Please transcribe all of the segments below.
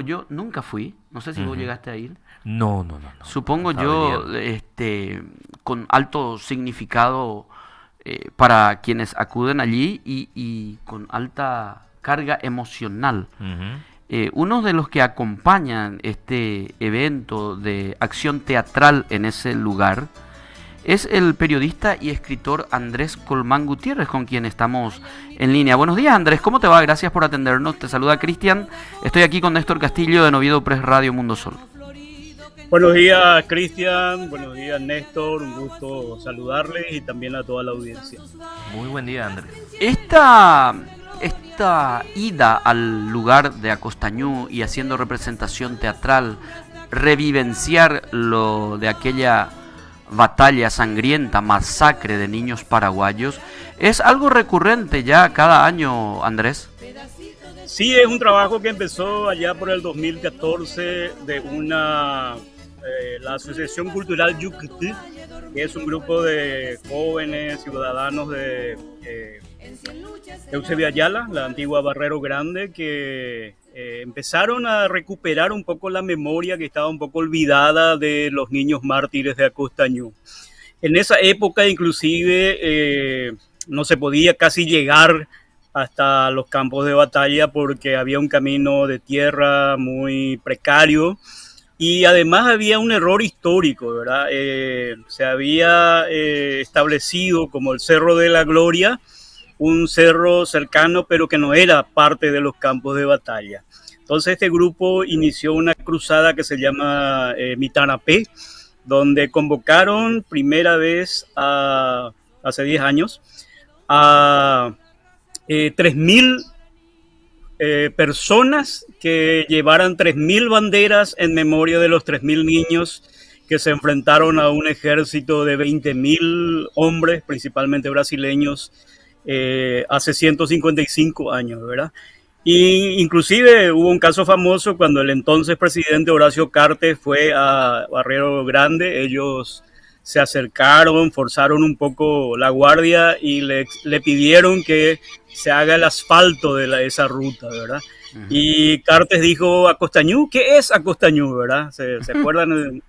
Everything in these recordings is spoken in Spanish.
Yo nunca fui, no sé si vos Ujú. llegaste a ir. No, no, no, no. Supongo Estaba yo, leyendo. con alto significado para quienes acuden allí y con alta carga emocional. Ujú. Uno de los que acompañan este evento de acción teatral en ese lugar es el periodista y escritor Andrés Colmán Gutiérrez, con quien estamos en línea. Buenos días, Andrés, ¿cómo te va? Gracias por atendernos. Te saluda Cristian. Estoy aquí con Néstor Castillo de Noviedo Press Radio Mundo Sol. Buenos días, Cristian. Buenos días, Néstor. Un gusto saludarles y también a toda la audiencia. Muy buen día, Andrés. Esta ida al lugar de Acostañú y haciendo representación teatral, revivenciar lo de aquella batalla sangrienta, masacre de niños paraguayos, es algo recurrente ya cada año, Andrés. Sí, es un trabajo que empezó allá por el 2014 de la Asociación Cultural Yucutí, que es un grupo de jóvenes ciudadanos de Eusebio Ayala, la antigua Barrero Grande, que empezaron a recuperar un poco la memoria que estaba un poco olvidada de los niños mártires de Acostañú. En esa época inclusive no se podía casi llegar hasta los campos de batalla porque había un camino de tierra muy precario y además había un error histórico, ¿verdad? Se había establecido como el Cerro de la Gloria, un cerro cercano pero que no era parte de los campos de batalla. Entonces este grupo inició una cruzada que se llama Mitanapé, donde convocaron primera vez hace 10 años a 3.000 personas que llevaran 3.000 banderas en memoria de los 3.000 niños que se enfrentaron a un ejército de 20.000 hombres, principalmente brasileños, hace 155 años, ¿verdad? Y inclusive hubo un caso famoso cuando el entonces presidente Horacio Cartes fue a Barrero Grande. Ellos se acercaron, forzaron un poco la guardia y le pidieron que se haga el asfalto de esa ruta, ¿verdad? Uh -huh. Y Cartes dijo: Acostañú, ¿qué es Acostañú, verdad? ¿Se acuerdan?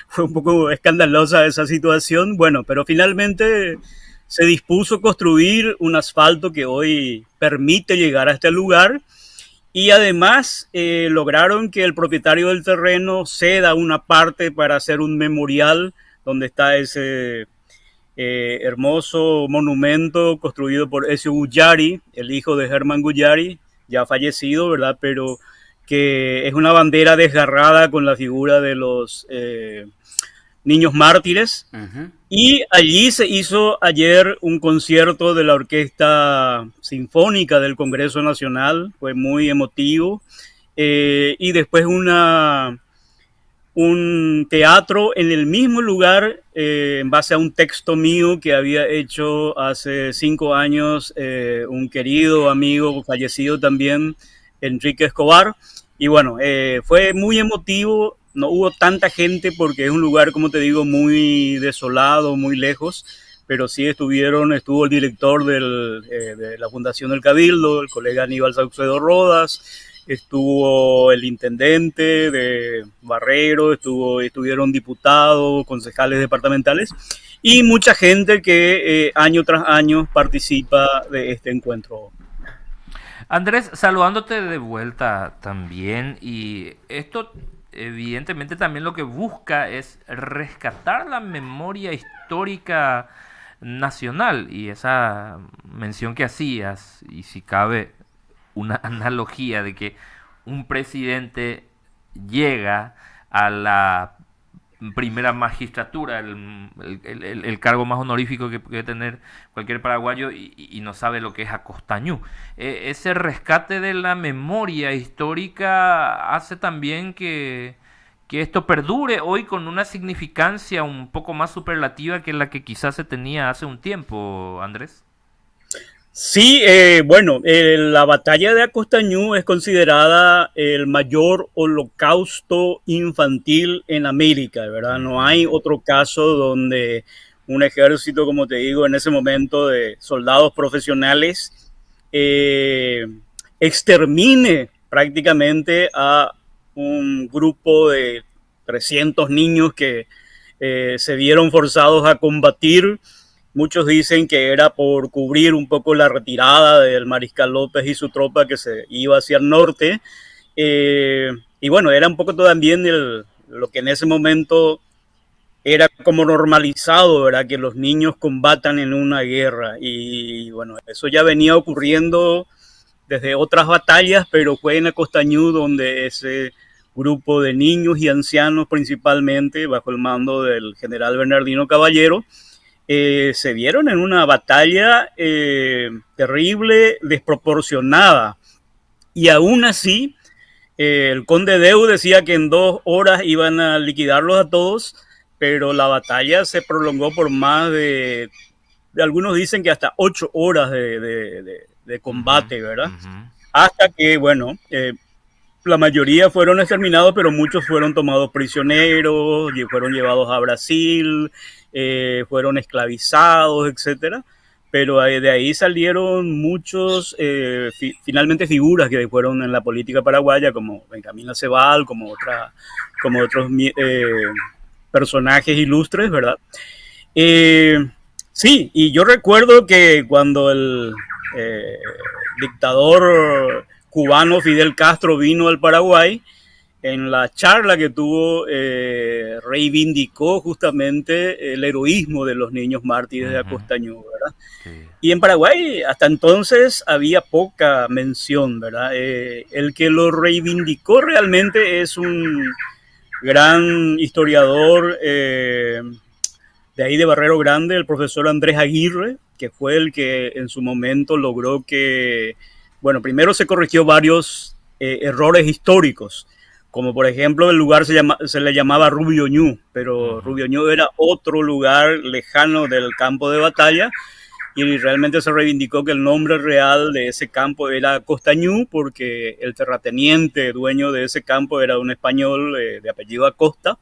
Fue un poco escandalosa esa situación. Bueno, pero finalmente se dispuso construir un asfalto que hoy permite llegar a este lugar y además lograron que el propietario del terreno ceda una parte para hacer un memorial donde está ese hermoso monumento construido por Ezio Guyari, el hijo de Germán Guyari, ya fallecido, ¿verdad? Pero que es una bandera desgarrada con la figura de los niños mártires. Uh -huh. Y allí se hizo ayer un concierto de la Orquesta Sinfónica del Congreso Nacional, fue muy emotivo. Y después un teatro en el mismo lugar, en base a un texto mío que había hecho hace 5 años un querido amigo fallecido también, Enrique Escobar. Y bueno, fue muy emotivo. No hubo tanta gente porque es un lugar, como te digo, muy desolado, muy lejos, pero sí estuvo el director de la Fundación del Cabildo, el colega Aníbal Saucedo Rodas, estuvo el intendente de Barrero, estuvieron diputados, concejales departamentales y mucha gente que año tras año participa de este encuentro. Andrés, saludándote de vuelta también. Y esto, evidentemente, también lo que busca es rescatar la memoria histórica nacional. Y esa mención que hacías, y si cabe, una analogía de que un presidente llega a la primera magistratura, el cargo más honorífico que puede tener cualquier paraguayo, y no sabe lo que es Acostañú. Ese rescate de la memoria histórica hace también que esto perdure hoy con una significancia un poco más superlativa que la que quizás se tenía hace un tiempo, Andrés. Sí, bueno, la batalla de Acostañú es considerada el mayor holocausto infantil en América, ¿verdad? No Ujú. hay otro caso donde un ejército, como te digo, en ese momento de soldados profesionales, eh, extermine prácticamente a un grupo de 300 niños que se vieron forzados a combatir. Muchos dicen que era por cubrir un poco la retirada del mariscal López y su tropa que se iba hacia el norte. Y bueno, era un poco también lo que en ese momento era como normalizado, ¿verdad? Que los niños combatan en una guerra. Y bueno, eso ya venía ocurriendo desde otras batallas, pero fue en Acostañú donde ese grupo de niños y ancianos principalmente, bajo el mando del general Bernardino Caballero, se vieron en una batalla terrible, desproporcionada. Y aún así, el conde Deu decía que en 2 horas iban a liquidarlos a todos, pero la batalla se prolongó por más de algunos dicen que hasta 8 horas de combate, ¿verdad? Hasta que, bueno, la mayoría fueron exterminados, pero muchos fueron tomados prisioneros, y fueron llevados a Brasil, fueron esclavizados, etcétera. Pero de ahí salieron muchos, finalmente figuras que fueron en la política paraguaya, como Benjamín Acebal, como otros personajes ilustres, ¿verdad? Sí, y yo recuerdo que cuando el dictador cubano Fidel Castro vino al Paraguay, en la charla que tuvo, reivindicó justamente el heroísmo de los niños mártires de Acostañú, ¿verdad? Sí. Y en Paraguay hasta entonces había poca mención, ¿verdad? El que lo reivindicó realmente es un gran historiador de ahí de Barrero Grande, el profesor Andrés Aguirre, que fue el que en su momento logró que, bueno, primero se corrigió varios errores históricos, como por ejemplo el lugar se le llamaba Rubioñú, pero Rubioñú era otro lugar lejano del campo de batalla, y realmente se reivindicó que el nombre real de ese campo era Costañú, porque el terrateniente dueño de ese campo era un español de apellido Acosta.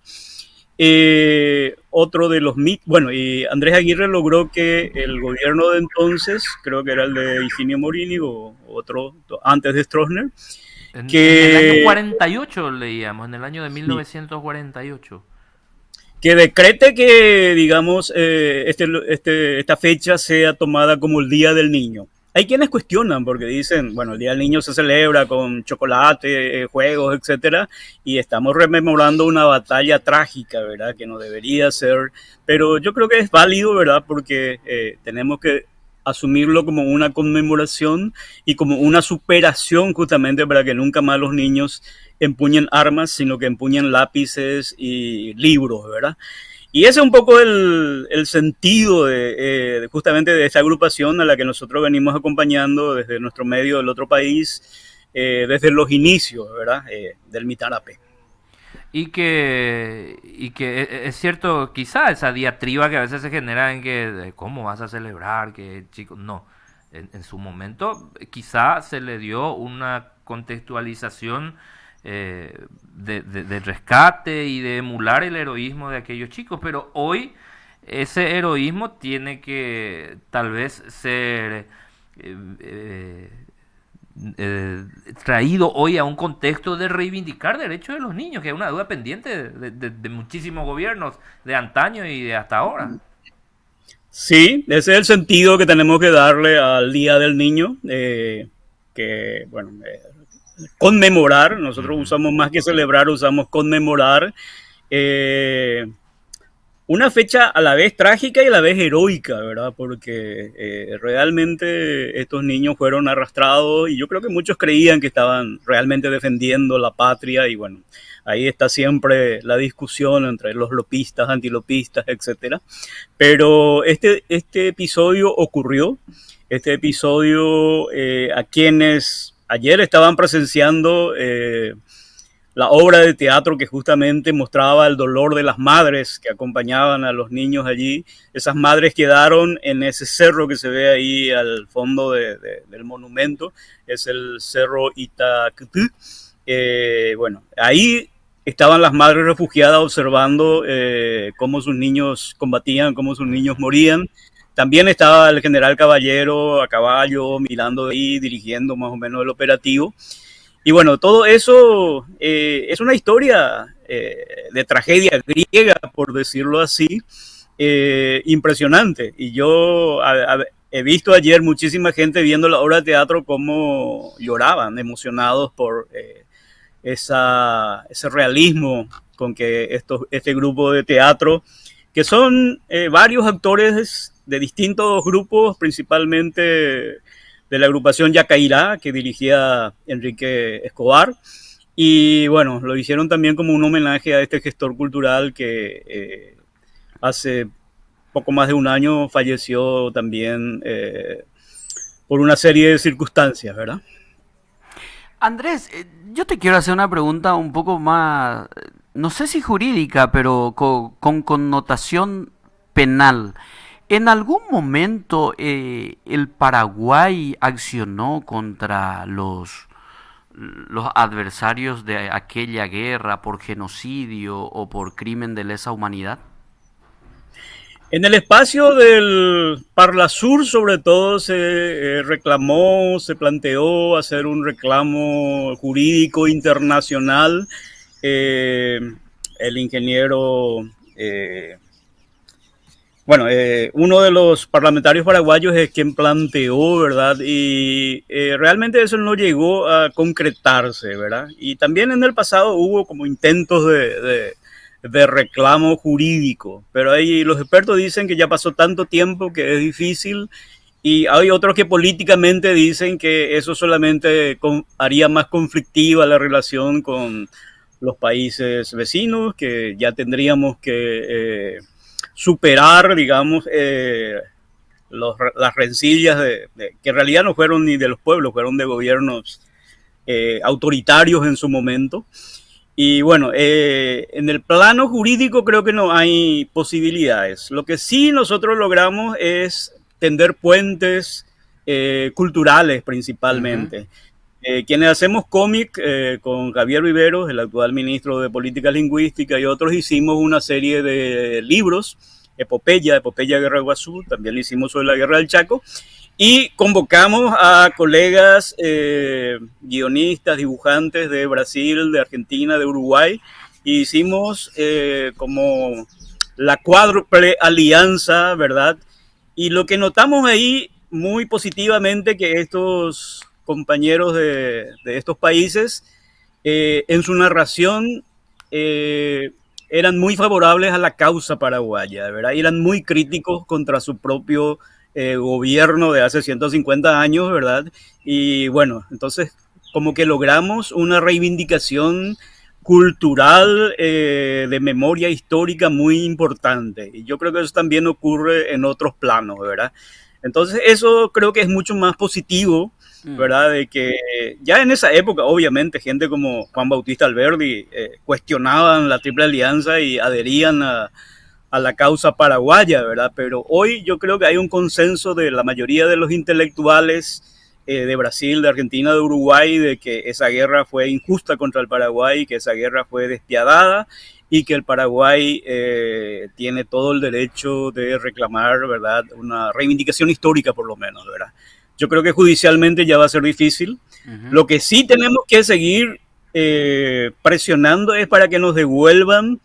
Otro de los mitos, bueno, y Andrés Aguirre logró que el gobierno de entonces, creo que era el de Higinio Morini o otro antes de Stroessner, en el año 48 leíamos, en el año de 1948. Que decrete que, digamos, esta fecha sea tomada como el Día del Niño. Hay quienes cuestionan porque dicen, bueno, el Día del Niño se celebra con chocolate, juegos, etcétera, y estamos rememorando una batalla trágica, ¿verdad? Que no debería ser, pero yo creo que es válido, ¿verdad? Porque tenemos que asumirlo como una conmemoración y como una superación justamente para que nunca más los niños empuñen armas, sino que empuñen lápices y libros, ¿verdad? Y ese es un poco el sentido justamente de esta agrupación a la que nosotros venimos acompañando desde nuestro medio del otro país, desde los inicios, ¿verdad? Del Mitarape. Y que es cierto, quizá esa diatriba que a veces se genera en que ¿cómo vas a celebrar? Que chicos, no. En su momento quizá se le dio una contextualización de rescate y de emular el heroísmo de aquellos chicos, pero hoy ese heroísmo tiene que tal vez ser traído hoy a un contexto de reivindicar derechos de los niños, que es una duda pendiente de muchísimos gobiernos de antaño y de hasta ahora. Sí, ese es el sentido que tenemos que darle al Día del Niño, que, bueno, conmemorar, nosotros usamos más que celebrar, usamos conmemorar, una fecha a la vez trágica y a la vez heroica, ¿verdad? Porque realmente estos niños fueron arrastrados y yo creo que muchos creían que estaban realmente defendiendo la patria y bueno, ahí está siempre la discusión entre los lopistas, antilopistas, etcétera. Pero este episodio ocurrió, a quienes ayer estaban presenciando la obra de teatro que justamente mostraba el dolor de las madres que acompañaban a los niños allí. Esas madres quedaron en ese cerro que se ve ahí al fondo del monumento, es el Cerro Itactú. Bueno, ahí estaban las madres refugiadas observando cómo sus niños combatían, cómo sus niños morían. También estaba el general Caballero a caballo, mirando ahí, dirigiendo más o menos el operativo. Y bueno, todo eso es una historia de tragedia griega, por decirlo así, impresionante. Y yo he visto ayer muchísima gente viendo la obra de teatro como lloraban, emocionados por ese realismo con que este grupo de teatro, que son varios actores de distintos grupos, principalmente de la agrupación Yacairá, que dirigía Enrique Escobar, y bueno, lo hicieron también como un homenaje a este gestor cultural que hace poco más de un año falleció también por una serie de circunstancias, ¿verdad? Andrés, yo te quiero hacer una pregunta un poco más, no sé si jurídica, pero con connotación penal. ¿En algún momento el Paraguay accionó contra los adversarios de aquella guerra por genocidio o por crimen de lesa humanidad? En el espacio del Parlasur, sobre todo, se reclamó, se planteó hacer un reclamo jurídico internacional. El ingeniero, uno de los parlamentarios paraguayos es quien planteó, ¿verdad? Y realmente eso no llegó a concretarse, ¿verdad? Y también en el pasado hubo como intentos de reclamo jurídico, pero ahí los expertos dicen que ya pasó tanto tiempo que es difícil, y hay otros que políticamente dicen que eso solamente haría más conflictiva la relación con los países vecinos, que ya tendríamos que superar, digamos, las rencillas que en realidad no fueron ni de los pueblos, fueron de gobiernos autoritarios en su momento. Y bueno, en el plano jurídico creo que no hay posibilidades. Lo que sí nosotros logramos es tender puentes culturales principalmente. Uh-huh. Quienes hacemos cómic con Javier Viveros, el actual ministro de Política Lingüística, y otros, hicimos una serie de libros, Epopeya Guerra de Iguazú, también lo hicimos sobre la Guerra del Chaco, y convocamos a colegas guionistas, dibujantes de Brasil, de Argentina, de Uruguay, y hicimos como la cuádruple alianza, ¿verdad? Y lo que notamos ahí muy positivamente, que estos compañeros de estos países en su narración eran muy favorables a la causa paraguaya, ¿verdad? Y eran muy críticos contra su propio gobierno de hace 150 años, ¿verdad? Y bueno, entonces como que logramos una reivindicación cultural de memoria histórica muy importante. Y yo creo que eso también ocurre en otros planos, ¿verdad? Entonces eso creo que es mucho más positivo, ¿verdad? De que ya en esa época, obviamente, gente como Juan Bautista Alberdi cuestionaban la Triple Alianza y adherían a la causa paraguaya, ¿verdad? Pero hoy yo creo que hay un consenso de la mayoría de los intelectuales de Brasil, de Argentina, de Uruguay, de que esa guerra fue injusta contra el Paraguay, que esa guerra fue despiadada y que el Paraguay tiene todo el derecho de reclamar, ¿verdad? Una reivindicación histórica, por lo menos, ¿verdad? Yo creo que judicialmente ya va a ser difícil. Uh-huh. Lo que sí tenemos que seguir presionando es para que nos devuelvan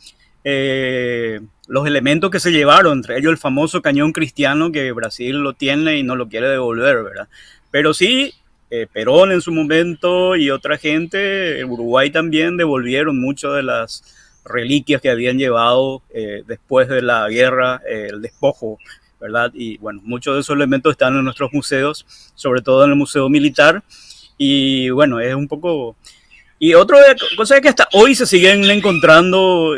los elementos que se llevaron, entre ellos el famoso cañón cristiano, que Brasil lo tiene y no lo quiere devolver, ¿verdad? Pero sí, Perón en su momento y otra gente, Uruguay también, devolvieron muchas de las reliquias que habían llevado después de la guerra, el despojo, ¿verdad? Y bueno, muchos de esos elementos están en nuestros museos, sobre todo en el Museo Militar, y bueno, es un poco... Y otra cosa es que hasta hoy se siguen encontrando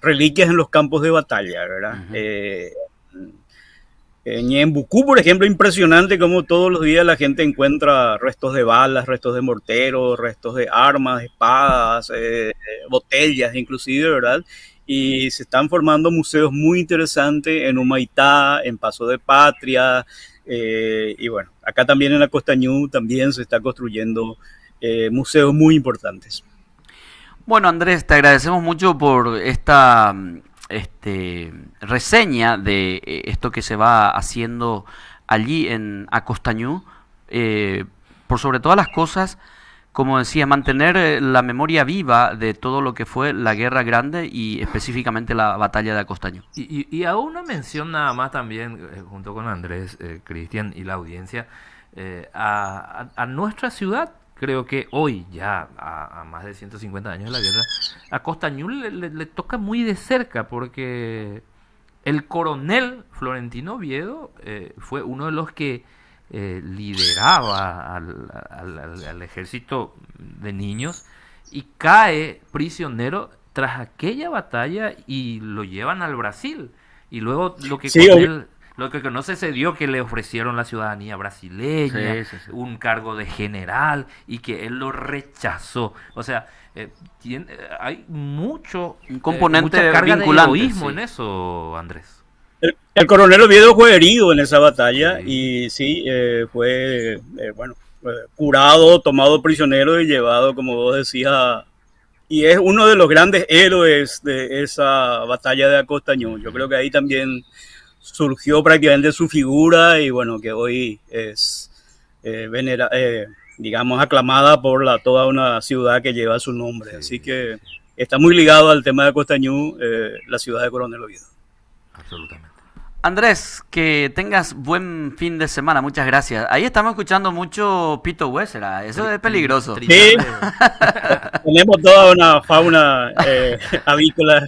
reliquias en los campos de batalla, ¿verdad? Uh-huh. En Ñembucú, por ejemplo, impresionante como todos los días la gente encuentra restos de balas, restos de morteros, restos de armas, espadas, botellas inclusive, ¿verdad? Y se están formando museos muy interesantes en Humaitá, en Paso de Patria, y bueno, acá también en la Costañú también se está construyendo museos muy importantes. Bueno, Andrés, te agradecemos mucho por esta reseña de esto que se va haciendo allí en Acostañú. Por sobre todas las cosas, como decía, mantener la memoria viva de todo lo que fue la Guerra Grande y específicamente la batalla de Acostaño. Y hago una mención nada más también, junto con Andrés, Cristian y la audiencia, a nuestra ciudad. Creo que hoy, ya a más de 150 años de la guerra, a Costañú le toca muy de cerca porque el coronel Florentino Oviedo fue uno de los que lideraba al ejército de niños y cae prisionero tras aquella batalla y lo llevan al Brasil. Y luego lo que Sí, con él, lo que no se dio que le ofrecieron la ciudadanía brasileña, Sí. un cargo de general y que él lo rechazó. O sea, hay mucho Un componente mucha carga vinculante, de egoísmo sí. en eso, Andrés. el coronel Oviedo fue herido en esa batalla Sí. y sí, fue, bueno, curado, tomado prisionero y llevado, como vos decías, y es uno de los grandes héroes de esa batalla de Acostañú. Yo creo que ahí también surgió prácticamente su figura y bueno, que hoy es digamos, aclamada por toda una ciudad que lleva su nombre. Sí, Así sí, que sí, está muy ligado al tema de Acostañú, la ciudad de Coronel Oviedo. absolutamente. Andrés, que tengas buen fin de semana, muchas gracias. Ahí estamos escuchando mucho Pito Huesera, eso es peligroso. Sí. Tenemos toda una fauna avícola.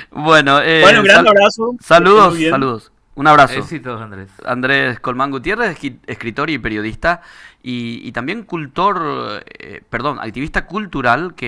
Bueno, Bueno, un gran abrazo. saludos, saludos. Un abrazo. Éxitos, Andrés. Andrés Colmán Gutiérrez, escritor y periodista, y también activista cultural que